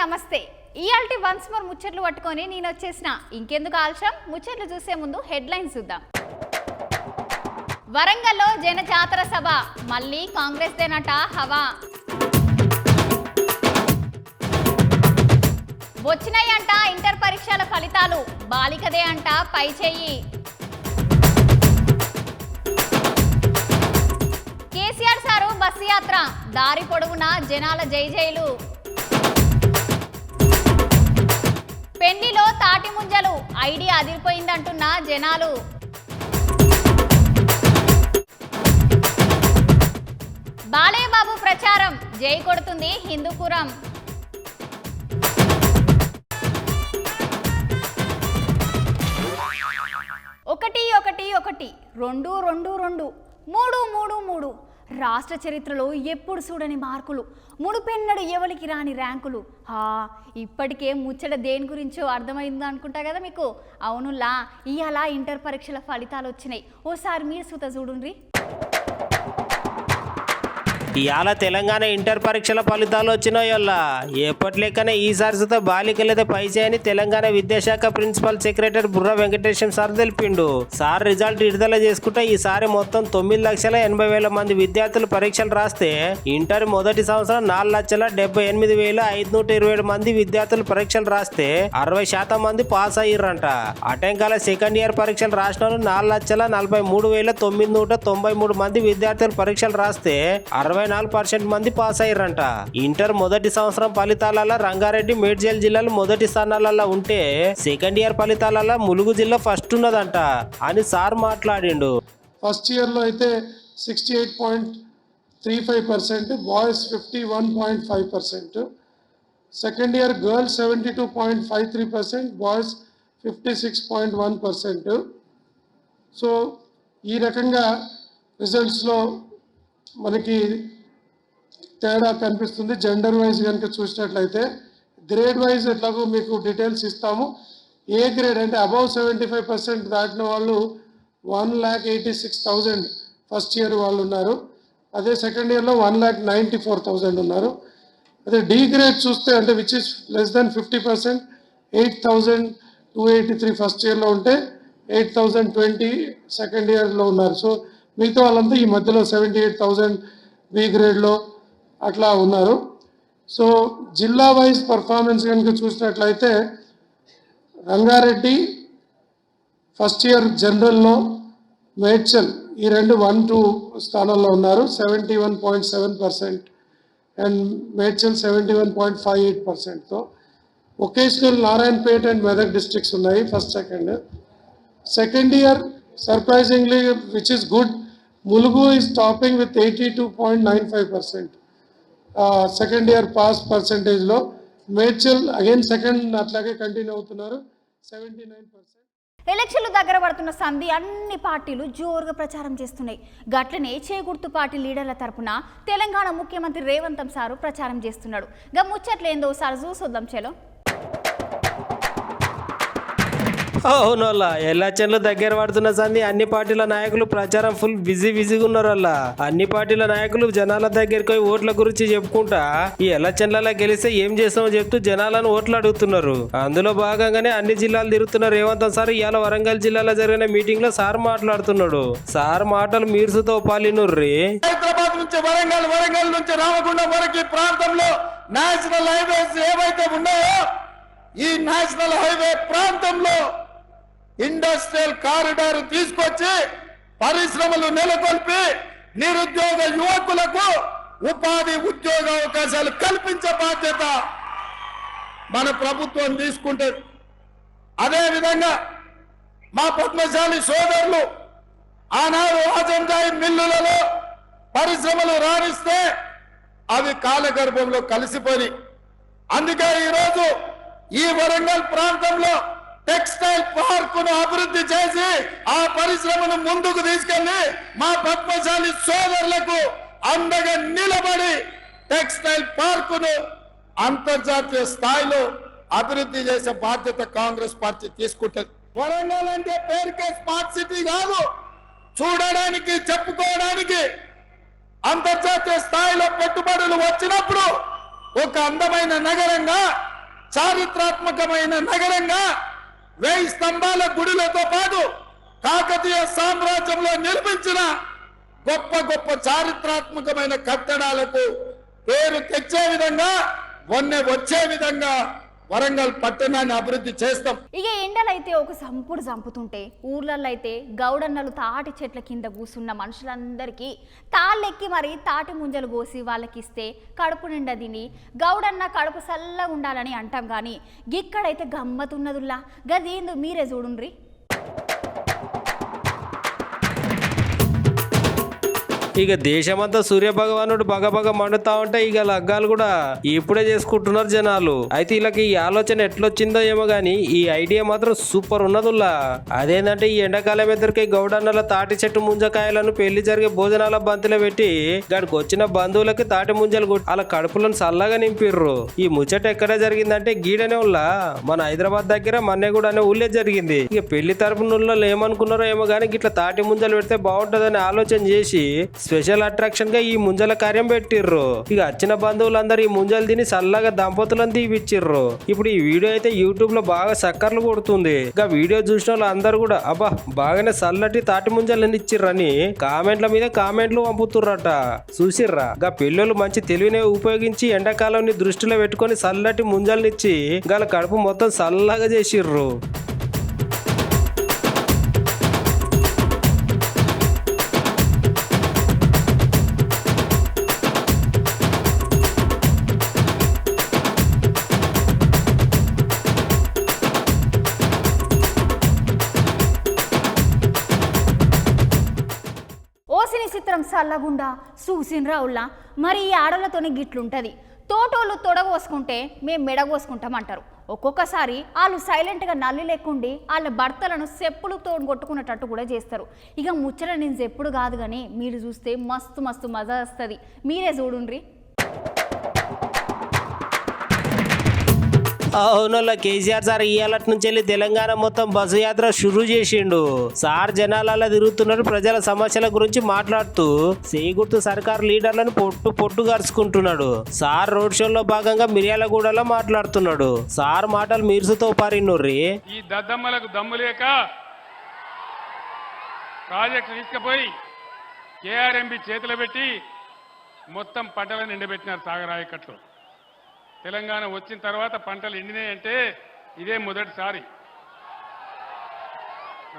నమస్తే. ఇయాల్టి once more ముచ్చట్లు పట్టుకొని నేను వచ్చేసిన. ఇంకెందుకు ఆలస్యం, ముచ్చట్లు చూసే ముందు హెడ్లైన్స్ చూద్దాం. వరంగల్లో జన జాతర సభ, మళ్ళీ కాంగ్రెస్ దేనట హవా. వచ్చినాయంట ఇంటర్ పరీక్షల ఫలితాలు, బాలికదే అంట పై చెయ్యి. కేసీఆర్ సారు బస్సు యాత్ర, దారి పొడవునా జనాల జైలు. పెండిలో తాటి ముంజలు, ఐడియా అదిరిపోయిందంటున్న జనాలు. బాలయ్యబాబు ప్రచారం, జై కొడుతుంది హిందూపురం. ఒకటి ఒకటి ఒకటి, రెండు రెండు రెండు, మూడు మూడు మూడు. రాష్ట్ర చరిత్రలో ఎప్పుడు చూడని మార్కులు, మునుపెన్నడు ఎవరికి రాని ర్యాంకులు. ఇప్పటికే ముచ్చట దేని గురించో అర్థమైంది అనుకుంటా కదా మీకు. అవునులా, ఇవాళ ఇంటర్ పరీక్షల ఫలితాలు వచ్చినాయి. ఓసారి మీరు సుత చూడుండ్రి. ఇవాళ తెలంగాణ ఇంటర్ పరీక్షల ఫలితాలు వచ్చినాయల్లా. ఎప్పటి లెక్కనే ఈసారి సుత బాలికలదే పైసే అని తెలంగాణ విద్యాశాఖ ప్రిన్సిపల్ సెక్రటరీ బుర్ర వెంకటేశం సార్ తెలిపిండు. సార్ రిజల్ట్ విడుదల చేసుకుంటే ఈసారి మొత్తం 9,80,000 మంది విద్యార్థులు పరీక్షలు రాస్తే ఇంటర్ మొదటి సంవత్సరం 4,78,527 మంది విద్యార్థులు పరీక్షలు రాస్తే 60% మంది పాస్ అయ్యారంట. అటెంకాల సెకండ్ ఇయర్ పరీక్షలు రాసిన 4,43,993 మంది విద్యార్థులు పరీక్షలు రాస్తే 64% మంది పాస్ అయ్యారంట. ఇంటర్ మొదటి సంవత్సరం ఫలితాలలో రంగారెడ్డి, మేడ్చల్ జిల్లాలు మొదటి స్థానాలలో ఉంటే సెకండ్ ఇయర్ ఫలితాలలో ములుగు జిల్లా ఫస్ట్ ఉన్నదంట అని సార్ మాట్లాడిండు. ఫస్ట్ ఇయర్ లో అయితే 68.35%, boys 51.5%, second year girls 72.53%, boys 56.1%. So ఈ రకంగా రిజల్ట్స్లో మనకి తేడా కనిపిస్తుంది. జెండర్ వైజ్ కనుక చూసినట్లయితే గ్రేడ్ వైజ్ ఎట్లాగో మీకు డీటెయిల్స్ ఇస్తాము. ఏ గ్రేడ్ అంటే అబౌవ్ 75% దాటిన వాళ్ళు 1,86,000 ఫస్ట్ ఇయర్ వాళ్ళు ఉన్నారు. అదే సెకండ్ ఇయర్లో 1,94,000 ఉన్నారు. అదే డి గ్రేడ్ చూస్తే అంటే which is less than 50%, 8,283 first ఇయర్లో ఉంటే 8,020 సెకండ్ ఇయర్లో ఉన్నారు. సో మిగతా వాళ్ళంతా ఈ మధ్యలో 78,000 బి గ్రేడ్లో అట్లా ఉన్నారు. సో జిల్లా వైజ్ పర్ఫార్మెన్స్ కనుక చూసినట్లయితే రంగారెడ్డి ఫస్ట్ ఇయర్ జనరల్లో, మేడ్చల్ ఈ రెండు 1-2 స్థానాల్లో ఉన్నారు 71.7% అండ్ మేడ్చల్ 71.58%తో. Vocational Narayanpet and Medak districts ఉన్నాయి first second year. Surprisingly, which is good, Mulugu is topping with 82.95%. Second year pass percentage lo. Medchal again second atlage continue అవుతున్నారు 79%. ఎలక్షన్లు దగ్గర పడుతున్న సంధి అన్ని పార్టీలు జోరుగా ప్రచారం చేస్తున్నాయి. గట్లనే చేగుర్తు పార్టీ లీడర్ల తరపున తెలంగాణ ముఖ్యమంత్రి రేవంత్ సారు ప్రచారం చేస్తున్నాడు. గా ముచ్చట్లేందో సార్ చూసొద్దాం చలో. అవునోళ్ళ ఎలక్షన్లు దగ్గర పడుతున్న సంది అన్ని పార్టీల నాయకులు ప్రచారం ఫుల్ బిజీగా ఉన్నారు. వాళ్ళ అన్ని పార్టీల నాయకులు జనాల దగ్గరికి పోయి ఓట్ల గురించి చెప్పుకుంటా ఈ ఎలక్షన్లలో గెలిస్తే ఏం చేస్తామో చెప్తూ జనాలను ఓట్లు అడుగుతున్నారు. అందులో భాగంగానే అన్ని జిల్లాలు తిరుగుతున్న రేవంత్ సార్ ఇవాళ వరంగల్ జిల్లాలో జరిగిన మీటింగ్ లో సార్ మాట్లాడుతున్నాడు. సార్ మాటలు మీరుసుతో పాలినుర్రి. హైదరాబాద్ నుంచి వరంగల్, వరంగల్ నుంచి రామగుండం వరకు ప్రాంతంలో నేషనల్ హైవేస్ ఏవైతే ఉన్నాయో ఈ నేషనల్ హైవే ప్రాంతంలో ఇండస్ట్రియల్ కారిడార్ తీసుకొచ్చి పరిశ్రమలు నెలకొల్పి నిరుద్యోగ యువకులకు ఉపాధి ఉద్యోగ అవకాశాలు కల్పించే బాధ్యత మన ప్రభుత్వం తీసుకుంటుంది. అదేవిధంగా మా పద్మశాలి సోదరులు ఆనాడు అజంజాయి మిల్లులలో పరిశ్రమలు రాణిస్తే అవి కాలగర్భంలో కలిసిపోయి, అందుకే ఈరోజు ఈ వరంగల్ ప్రాంతంలో టెక్స్టైల్ పార్కును అభివృద్ధి చేసి ఆ పరిశ్రమను ముందుకు తీసుకెళ్లి మా పద్మశాలి సోదరులకు అండగా నిలబడి టెక్స్టైల్ పార్కును అంతర్జాతీయ స్థాయిలో అభివృద్ధి చేసే బాధ్యత కాంగ్రెస్ పార్టీ తీసుకుంటుంది. వరంగల్ అంటే పేరుకే స్మార్ట్ సిటీ కాదు, చూడడానికి చెప్పుకోవడానికి అంతర్జాతీయ స్థాయిలో పెట్టుబడులు వచ్చినప్పుడు ఒక అందమైన నగరంగా చారిత్రాత్మకమైన నగరంగా 1000 స్తంభాల గుడులతో పాటు కాకతీయ సామ్రాజ్యంలో నిర్మించిన గొప్ప గొప్ప చారిత్రాత్మకమైన కట్టడాలకు పేరు తెచ్చే విధంగా వచ్చే విధంగా వరంగల్ పట్టణాన్ని అభివృద్ధి చేస్తాం. ఇక ఎండలైతే ఒక సంపుడు చంపుతుంటే ఊర్లలో అయితే గౌడన్నలు తాటి చెట్ల కింద కూసున్న మనుషులందరికీ తాళ్ళెక్కి మరి తాటి ముంజలు కోసి వాళ్ళకిస్తే కడుపు నిండా తిని గౌడన్న కడుపు చల్లగా ఉండాలని అంటాం కానీ గిక్కడైతే గమ్మతున్నదుల్లా గదేందు మీరే చూడుండ్రి. ఇక దేశమంతా సూర్య భగవానుడు బగబగ మండుతా ఉంటే ఇక లగ్గాలు కూడా ఇప్పుడే చేసుకుంటున్నారు జనాలు. అయితే వీళ్ళకి ఈ ఆలోచన ఎట్లొచ్చిందో ఏమో గానీ ఈ ఐడియా మాత్రం సూపర్ ఉన్నదుల్లా. అదేంటంటే ఈ ఎండాకాలం ఎదురుకి గౌడన్నల తాటి చెట్టు ముంజకాయలను పెళ్లి జరిగే భోజనాల బంతిలో పెట్టి గడికి వచ్చిన బంధువులకి తాటి ముంజలు కొట్టి అలా కడుపులను చల్లగా నింపిర్రు. ఈ ముచ్చట ఎక్కడ జరిగిందంటే గీడనే ఉల్లా మన హైదరాబాద్ దగ్గర మన్నెగూడ అనే ఊళ్ళే జరిగింది. ఇక పెళ్లి తరపున ఏమనుకున్నారో ఏమో గానీ ఇట్లా తాటి ముంజలు పెడితే బాగుంటదని ఆలోచన చేసి స్పెషల్ అట్రాక్షన్ గా ఈ ముంజల కార్యం పెట్టిర్రు. ఇక వచ్చిన బంధువులందరూ ఈ ముంజలు తిని చల్లగా దంపతులను దీపిచ్చిర్రు. ఇప్పుడు ఈ వీడియో అయితే యూట్యూబ్ లో బాగా చక్కర్లు కొడుతుంది. ఇక వీడియో చూసిన వాళ్ళు అందరూ కూడా అబ్బా బాగానే చల్లటి తాటి ముంజలు ఇచ్చిర్రని కామెంట్ల మీద కామెంట్లు పంపుతుర్రట. చూసిర్రా గా పిల్లలు మంచి తెలివిని ఉపయోగించి ఎండాకాలం దృష్టిలో పెట్టుకొని చల్లటి ముంజలనిచ్చి గల కడుపు మొత్తం చల్లగా చేసిర్రు. ఓసిని చిత్రం చల్లగుండా చూసినరా ఉల్లా. మరి ఈ ఆడలతోనే గిట్లుంటది. తోటోళ్ళు తొడగోసుకుంటే మేము మెడగోసుకుంటామంటారు. ఒక్కొక్కసారి వాళ్ళు సైలెంట్గా నల్లి లేకుండి వాళ్ళ భర్తలను చెప్పులతో కొట్టుకునేటట్టు కూడా చేస్తారు. ఇక ముచ్చట నేను చెప్పుడు కాదు కానీ మీరు చూస్తే మస్తు మస్తు మజా వస్తుంది. మీరే చూడుండ్రి. అవునోళ్ళ కేసీఆర్ సార్ ఇయ్యాలటి నుంచి వెళ్ళి తెలంగాణ మొత్తం బస్సు యాత్ర షురూ చేసిండు. సార్ జనాలలో తిరుగుతున్నారు, ప్రజల సమస్యల గురించి మాట్లాడుతూ సేగుర్తు సర్కార్ లీడర్లను పొట్టు గరుచుకుంటున్నాడు. సార్ రోడ్ షోలో భాగంగా మిర్యాలగూడలో మాట్లాడుతున్నాడు. సార్ మాటలు మీరుసుతో పారినోర్రి. ఈ దద్దమ్మలకు దమ్ము లేక ప్రాజెక్టు తీసుకుపోయి కేఆర్ఎంబి చేతిలో పెట్టి మొత్తం పంటలను ఎండబెట్టినారు సాగరాయకట్లు. తెలంగాణ వచ్చిన తర్వాత పంటలు ఎండినాయంటే ఇదే మొదటిసారి.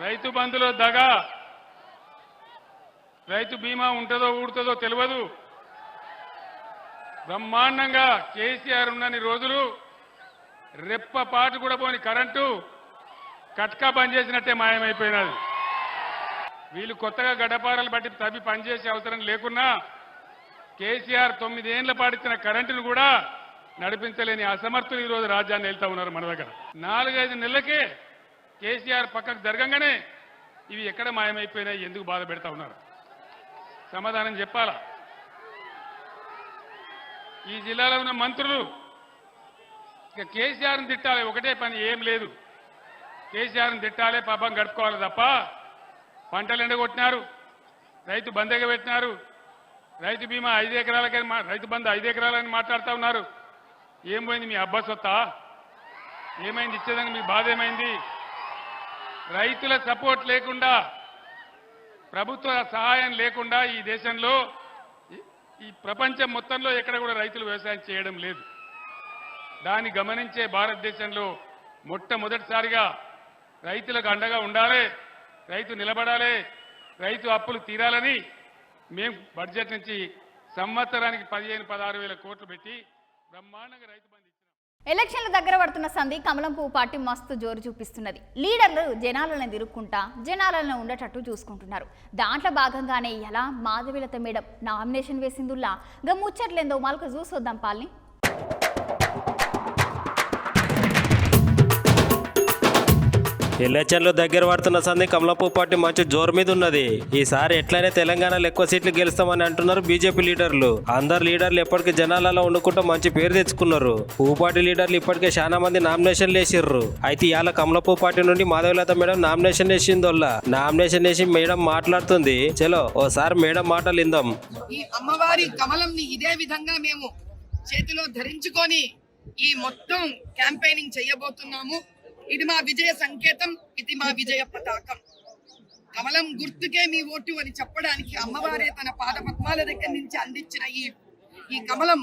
రైతు బంధులో దగా, రైతు బీమా ఉంటుందో ఊడుతుందో తెలియదు. బ్రహ్మాండంగా కేసీఆర్ ఉన్నన్ని రోజులు రెప్పపాటు కూడా పోని కరెంటు కట్కా బంద్ చేసినట్టే మాయమైపోయినది. వీళ్ళు కొత్తగా గడ్డపారలు బట్టి తవ్వి పనిచేసే అవసరం లేకున్నా కేసీఆర్ 9 ఏళ్ల పాటిచ్చిన కరెంటును కూడా నడిపించలేని అసమర్థులు ఈరోజు రాజ్యాన్ని వెళ్తా ఉన్నారు. మన దగ్గర 4-5 నెలలకే కేసీఆర్ పక్కకు జరగంగానే ఇవి ఎక్కడ మాయమైపోయినాయి, ఎందుకు బాధ పెడతా ఉన్నారు? సమాధానం చెప్పాలా? ఈ జిల్లాలో ఉన్న మంత్రులు ఇక కేసీఆర్ని తిట్టాలి, ఒకటే పని, ఏం లేదు. కేసీఆర్ని తిట్టాలి, పాపం గడుపుకోవాలి తప్ప పంటలు ఎండగొట్టినారు, రైతు బందగా పెట్టినారు, రైతు బీమా 5 ఎకరాలకని రైతు బంధు 5 ఎకరాలని మాట్లాడుతూ ఉన్నారు. ఏం పోయింది మీ అబ్బా సొత్తా? ఏమైంది ఇచ్చేదానికి మీ బాధ ఏమైంది? రైతుల సపోర్ట్ లేకుండా, ప్రభుత్వ సహాయం లేకుండా ఈ దేశంలో ఈ ప్రపంచం మొత్తంలో ఎక్కడ కూడా రైతులు వ్యవసాయం చేయడం లేదు. దాన్ని గమనించే భారతదేశంలో మొట్టమొదటిసారిగా రైతులకు అండగా ఉండాలి, రైతు నిలబడాలి, రైతు అప్పులు తీరాలని మేము బడ్జెట్ నుంచి సంవత్సరానికి 15-16 వేల కోట్లు పెట్టి బ్రహ్మాండంగా రైతు బంధు ఇచ్చినాం. ఎలక్షన్లు దగ్గర పడుతున్న సంధి కమలం పువ్వు పార్టీ మస్తు జోరు చూపిస్తున్నది. లీడర్లు జనాలను తిరుక్కుంటా జనాలను ఉండేటట్టు చూసుకుంటున్నారు. దాంట్లో భాగంగానే ఎలా మాధవీలత మేడం నామినేషన్ వేసిందుల్లా గా ముచ్చట్లేందో మళ్ళీ చూసొద్దాం పాల్ని. ఎలక్షన్లు దగ్గర పడుతున్న సంది కమలపు పార్టీ మంచి జోరు మీద ఉన్నది. ఈసారి ఎట్లయినా తెలంగాణలో ఎక్కువ సీట్లు గెలుస్తామని అంటున్నారు బీజేపీ లీడర్లు. అందరు లీడర్లు ఎప్పటికీ జనాలలో వండుకుంటూ మంచి పేరు తెచ్చుకున్నారు. పువ్వు పార్టీ లీడర్లు ఇప్పటికే చాలా మంది నామినేషన్లు వేసిర్రు. అయితే ఇవాళ కమలపు పార్టీ నుండి మాధవీలత మేడం నామినేషన్ వేసిందోళ్ళ. నామినేషన్ వేసి మేడం మాట్లాడుతుంది. చలో ఓసారి మేడం మాటలు ఇందాం. ఈ అమ్మవారి కమలంని ఇదే విధంగా మేము చేతిలో ధరించుకొని ఈ మొత్తం క్యాంపెయినింగ్ చేయబోతున్నాము. ఇది మా విజయ సంకేతం, ఇది మా విజయ పతాకం. కమలం గుర్తుకే మీ ఓటు అని చెప్పడానికి అమ్మవారే తన పాదపద్మాల దగ్గర నుంచి అందించిన ఈ కమలం,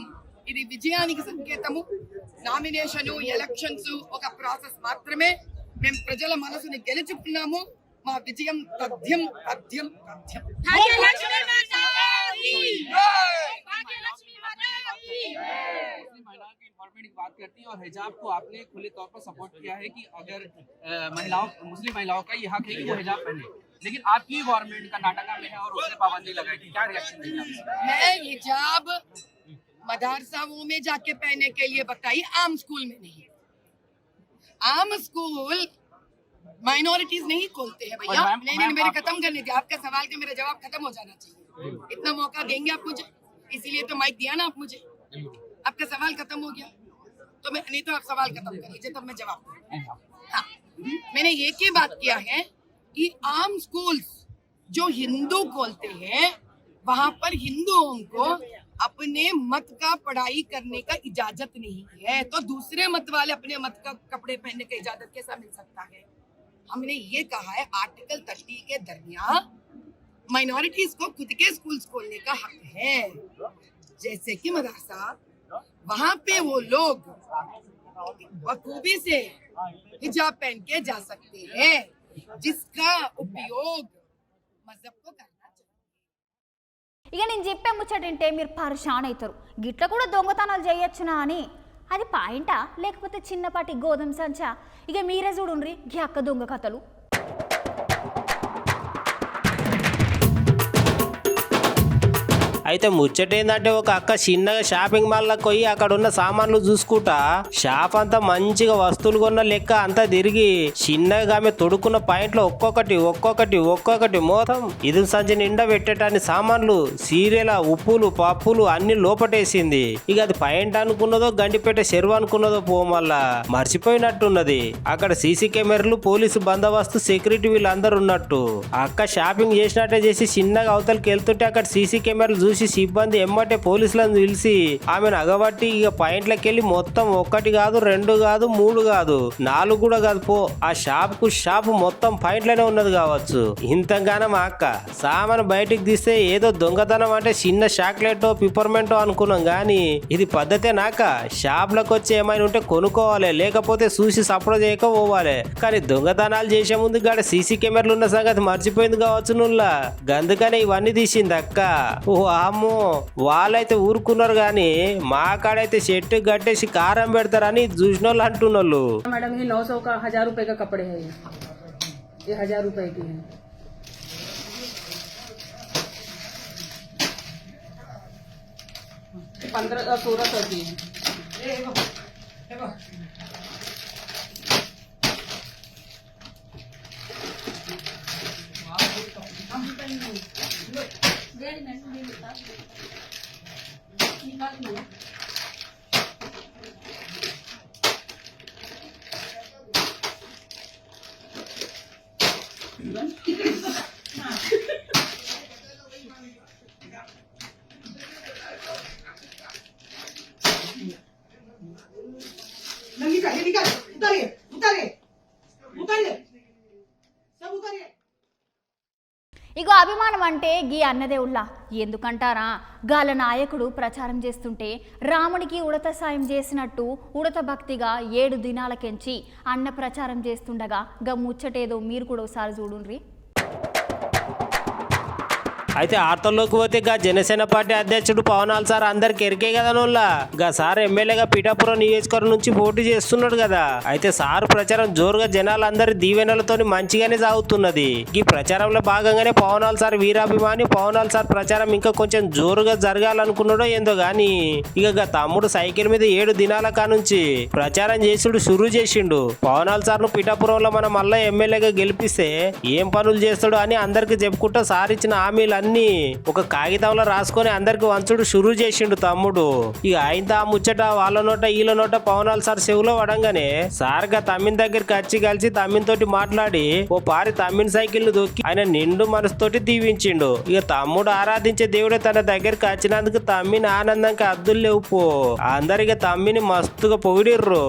ఇది విజయానికి సంకేతము. నామినేషన్, ఎలక్షన్స్ ఒక ప్రాసెస్ మాత్రమే. మేము ప్రజల మనసుని గెలుచుకున్నాము. మా విజయం తథ్యం తథ్యం తథ్యం. की बात करती है और हिजाब को आपने खुले तौर पर सपोर्ट किया है कि अगर मुस्लिम महिलाओं का ये हक है कि वो हिजाब पहने, लेकिन आपकी गवर्नमेंट कर्नाटका में है और उसने पाबंदी लगाई, क्या रिएक्शन देंगे आप? मैं हिजाब मदरसाओं में जाके पहनने के लिए बताई, आम स्कूल में नहीं। आम स्कूल माइनॉरिटीज नहीं खोलते हैं भैया। नहीं, मेरे खत्म करने थे आपका सवाल का, मेरा जवाब खत्म हो जाना चाहिए। इतना मौका देंगे आप मुझे, इसीलिए तो माइक दिया ना आप मुझे। आपका सवाल खत्म हो गया तो मैं नहीं, तो आप सवाल खत्म करिए तब मैं जवाब दूंगा। हाँ, मैंने एक ही बात किया है कि आम स्कूल्स जो हिंदू खोलते हैं वहां पर हिंदुओं को अपने मत का पढ़ाई करने का इजाजत नहीं है, तो दूसरे मत वाले अपने मत का कपड़े पहनने का इजाजत कैसा मिल सकता है? हमने ये कहा है आर्टिकल 30 के दरमियान माइनॉरिटीज को खुद के स्कूल्स खोलने का हक है, जैसे कि मदरसा। वहां पे वो लोग बखूबी से हिजाब पहन के जा सकते हैं, जिसका उपयोग मजहब को करना चाहिए। ఇక నేను చెప్పే ముచ్చటంటే మీరు పరిశాన్ అవుతారు. గిట్ల కూడా దొంగతనాలు చేయొచ్చునా అని. అది పాయింటా లేకపోతే చిన్నపాటి గోధుమ సంచా? ఇక మీరే చూడుండ్రి గీ అక్క దొంగ కథలు. అయితే ముచ్చటేందంటే ఒక అక్క చిన్నగా షాపింగ్ మాల్లోకి పోయి అక్కడ ఉన్న సామాన్లు చూసుకుంటా షాప్ అంతా మంచిగా వస్తువులు కొన్న లెక్క అంతా తిరిగి చిన్నగా ఆమె తొడుక్కున్న పాయింట్లో ఒక్కొక్కటి మొత్తం ఇది సంచి నిండా పెట్టేటాన్ని సామాన్లు, సీరియల, ఉప్పులు, పప్పులు అన్ని లోపటేసింది. ఇక అది పాయింట్ అనుకున్నదో గండిపేట చెరువు అనుకున్నదో మళ్ళా మర్చిపోయినట్టున్నది. అక్కడ సీసీ కెమెరాలు, పోలీసు బందోబస్తు, సెక్యూరిటీ వీళ్ళందరూ ఉన్నట్టు. అక్క షాపింగ్ చేసినట్టే చేసి చిన్నగా అవతలకి వెళ్తుంటే అక్కడ సీసీ కెమెరాలు చూసి సిబ్బంది ఎమ్మటే పోలీసులను పిలిచి ఆమెను అగబట్టి ఇక పాయింట్లకి వెళ్ళి మొత్తం 1 కాదు 2 కాదు 3 కాదు 4 కూడా కాదు పో, ఆ షాప్ మొత్తం పాయింట్లోనే ఉన్నది కావచ్చు. ఇంతగానో మా అక్క సామాను బయటికి తీస్తే ఏదో దొంగతనం అంటే చిన్న చాక్లెటో పిపర్మెంటో అనుకున్నాం గానీ ఇది పద్ధతే నాక. షాప్లకు వచ్చి ఏమైనా ఉంటే కొనుక్కోవాలి, లేకపోతే చూసి సపోర్ట్ చేయక పోవాలి. కానీ దొంగతనాలు చేసే ముందు గాడ సీసీ కెమెరాలు ఉన్న సంగతి మర్చిపోయింది కావచ్చు నుల్లా, గందుకనే ఇవన్నీ తీసింది అక్క. ఓ అమ్మో, వాళ్ళైతే ఊరుకున్నారు కానీ మా కాడైతే చెట్టు కట్టేసి కారం పెడతారని చూసిన వాళ్ళు అంటున్నారు. मैडम ये 900 का 1000 रुपए का कपड़े है, ये 1000 रुपए की है। पंद्रह 1600 की है। ఇగో అభిమానం అంటే గీ అన్నదే ఉల్లా. ఎందుకంటారా, గాల నాయకుడు ప్రచారం చేస్తుంటే రాముడికి ఉడత సాయం చేసినట్టు ఉడత భక్తిగా 7 దినాలకెంచి అన్న ప్రచారం చేస్తుండగా గా ముచ్చటేదో మీరు కూడా ఒకసారి చూడుండ్రి. అయితే ఆర్తల్లోకి పోతే గా జనసేన పార్టీ అధ్యక్షుడు పవనాల్ సార్ అందరికి ఎరికే కదా నోళ్ళ. గా సార్ ఎమ్మెల్యేగా పిఠాపురం నియోజకవర్గం నుంచి పోటీ చేస్తున్నాడు కదా. అయితే సార్ ప్రచారం జోరుగా జనాలందరి దీవెనలతో మంచిగానే సాగుతున్నది. ఈ ప్రచారంలో భాగంగానే పవనాల్ సార్ వీరాభిమాని పవనాల్ సార్ ప్రచారం ఇంకా కొంచెం జోరుగా జరగాలనుకున్నాడో ఏందో గాని ఇక గా తమ్ముడు సైకిల్ మీద 7 దినాల కానుంచి ప్రచారం చేసుడు షురూ చేసిండు. పవనాల్ సార్ ను పిఠాపురంలో మనం మళ్ళా ఎమ్మెల్యేగా గెలిపిస్తే ఏం పనులు చేస్తాడు అని అందరికి చెప్పుకుంటా సార్ ఇచ్చిన హామీలు అన్ని ఒక కాగితంలో రాసుకొని అందరికి వంచుడు షురూ చేసిండు తమ్ముడు. ఇక ఆయన ఆ ముచ్చట వాళ్ళ నోట వీళ్ళ నోట పవనాలు సార్ చెవులో పడంగానే సార్గా తమ్మిన్ దగ్గరికి వచ్చి కలిసి తమ్మిన్ తోటి మాట్లాడి ఓ పారి తమ్మిన్ సైకిల్ ను దొక్కి ఆయన నిండు మనసుతోటి దీవించిండు. ఇక తమ్ముడు ఆరాధించే దేవుడే తన దగ్గరికి వచ్చినందుకు తమ్మిని ఆనందంగా అద్దులు లేవు పో. అందరికి తమ్మిని మస్తుగా పొగిడిర్రు.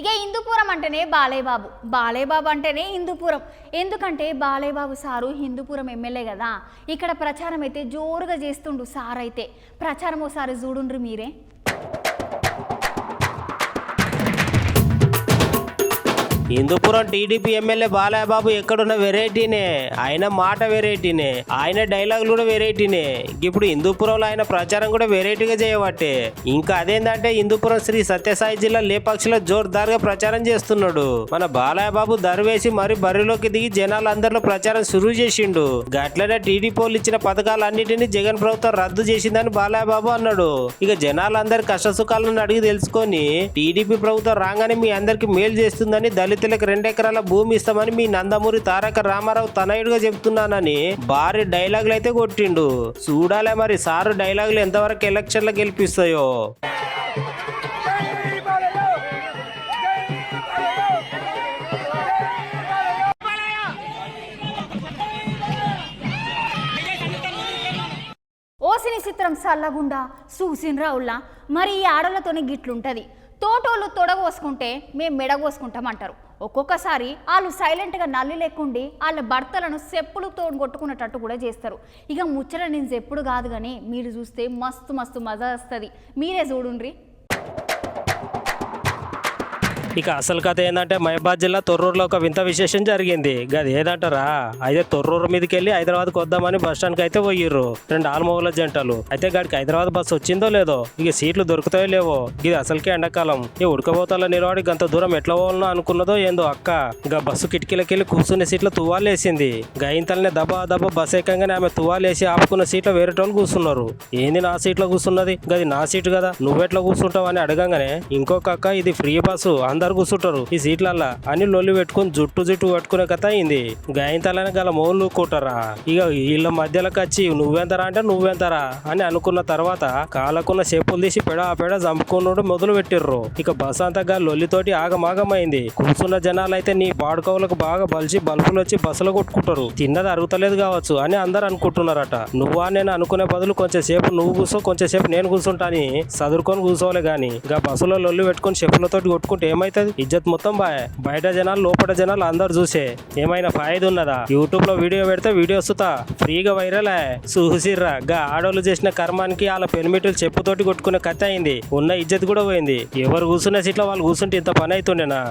ఇక హిందూపురం అంటేనే బాలయ్యబాబు, బాలయ్యబాబు అంటేనే హిందూపురం. ఎందుకంటే బాలయ్యబాబు సారు హిందూపురం ఎమ్మెల్యే కదా. ఇక్కడ ప్రచారం అయితే జోరుగా చేస్తుండు సార్. అయితే ప్రచారం ఒకసారి చూడుండ్రి మీరే. హిందూపురం టీడీపీ ఎమ్మెల్యే బాలయ్యబాబు ఎక్కడున్న వెరైటీనే, ఆయన మాట వెరైటీనే, ఆయన డైలాగులు కూడా వెరైటీనే. ఇప్పుడు హిందూపురంలో ఆయన ప్రచారం కూడా వెరైటీగా చేయబట్టే. ఇంకా అదేంటంటే హిందూపురం శ్రీ సత్యసాయి జిల్లా లేపాక్షిలో జోర్దార్గా ప్రచారం చేస్తున్నాడు. మన బాలయ్యబాబు దర్వేసి మరి బరిలోకి దిగి జనాలందరిలో ప్రచారం షురూ చేసిండు. గట్లనే టీడీపీ వాళ్ళు ఇచ్చిన పథకాలన్నిటినీ జగన్ ప్రభుత్వం రద్దు చేసిందని బాలయ్యబాబు అన్నాడు. ఇక జనాలందరి కష్టసుఖాలను అడిగి తెలుసుకొని టీడీపీ ప్రభుత్వం రాగానే మీ అందరికి మేలు చేస్తుందని దళితులకు 2 ఎకరాల భూమి ఇస్తామని మీ నందమూరి తారక రామారావు తనయుడుగా చెప్తున్నానని భారీ డైలాగులు అయితే కొట్టిండు. చూడాలే మరి సారు డైలాగులు ఎంతవరకు ఎలక్షన్లో గెలిపిస్తాయో. ఓసిని చిత్రం సల్లగుండా చూసినరావుల్లా. మరి ఈ ఆడలతోనే గిట్లుంటది. తోటోళ్ళు తొడగోసుకుంటే మేము మెడగోసుకుంటామంటారు. ఒక్కొక్కసారి వాళ్ళు సైలెంట్గా నల్లి లేకుండి వాళ్ళ భర్తలను చెప్పులు కొట్టుకునేటట్టు కూడా చేస్తారు. ఇక ముచ్చట నేను చెప్పుడు కాదు కానీ మీరు చూస్తే మస్తు మస్తు మజా వస్తుంది. మీరే చూడుండ్రి. ఇక అసలు కథ ఏంటంటే మహబాద్ జిల్లా తొర్రూరులో ఒక వింత విశేషం జరిగింది. గది ఏదంటారా, అయితే తొర్రూరు మీదకి వెళ్ళి హైదరాబాద్కి వద్దామని బస్ స్టాండ్కి అయితే పోయిర్రు 2 ఆల్మోగుల జంటలు. అయితే గాడికి హైదరాబాద్ బస్సు వచ్చిందో లేదో, ఇక సీట్లు దొరుకుతాయో లేవో. ఇది అసలుకే ఎండాకాలం. ఈ ఉడకబోతాల నిలబడి గంత దూరం ఎట్లా పోవాలనో అనుకున్నదో ఏందో అక్క. ఇక బస్సు కిటికీలకి వెళ్ళి కూర్చునే సీట్లో తువ్వాలేసింది. గయింతలనే దబా దబా బస్ ఎక్కగానే ఆమె తువ్వాలేసి ఆపుకున్న సీట్లో వేరేటోళ్ళు కూర్చున్నారు. ఏంది నా సీట్లో కూర్చున్నది, గది నా సీటు కదా, నువ్వెట్లా కూర్చుంటావు అని అడగంగానే ఇంకొక అక్క ఇది ఫ్రీ బస్సు అందరు కూర్చుంటారు ఈ సీట్లల్లా అని లొల్లి పెట్టుకుని జుట్టు పట్టుకునే కథ అయింది. గాయంతలనే గల మోళ్ళు కూటరా. ఇక వీళ్ళ మధ్యలోకి వచ్చి నువ్వెంతరా అంటే నువ్వెంతరా అని అనుకున్న తర్వాత కాలకున్న చెప్పులు తీసి పెడ చంపుకున్నాడు మొదలు పెట్టిర్రు. ఇక బస్ అంతా లొల్లితోటి ఆగమాగమైంది. కూర్చున్న జనాలైతే నీ పాడుకోవులకు బాగా బలిచి బల్బులు వచ్చి బస్సులో కొట్టుకుంటారు. తిన్నది అరుగుతలేదు కావచ్చు అని అందరు అనుకుంటున్నారట. నువ్వా నేను అనుకునే బదులు కొంచెం సేపు నువ్వు కూర్చో కొంచెం సేపు నేను కూర్చుంటా అని చదువుకొని కూర్చోలే గాని ఇక బస్సులో లొల్లి పెట్టుకుని చెప్పులతోటి కొట్టుకుంటే ఏమైతుంది, ఇజ్జత్ మొత్తం బయట జనాలు లోపల జనాలు అందరు చూసే ఏమైనా ఫాయిదా ఉన్నదా? యూట్యూబ్ లో వీడియో పెడితే వీడియో వస్తుందా ఫ్రీగా వైరల్ చూసిర్రా. గా ఆడోళ్ళు చేసిన కర్మానికి వాళ్ళ పెనిమిటులు చెప్పుతోటి కొట్టుకునే కథ అయింది. ఉన్న ఇజ్జత్ కూడా పోయింది. ఎవరు కూర్చున్న సీట్లో వాళ్ళు కూర్చుంటే ఇంత పని అవుతుండేనా?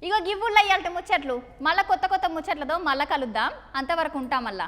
ఇగో గివ్వుల్లో ఇయ్యాల్ట ముచ్చట్లు. మళ్ళా కొత్త ముచ్చట్లతో మళ్ళా కలుద్దాం. అంతవరకు ఉంటాం మళ్ళా.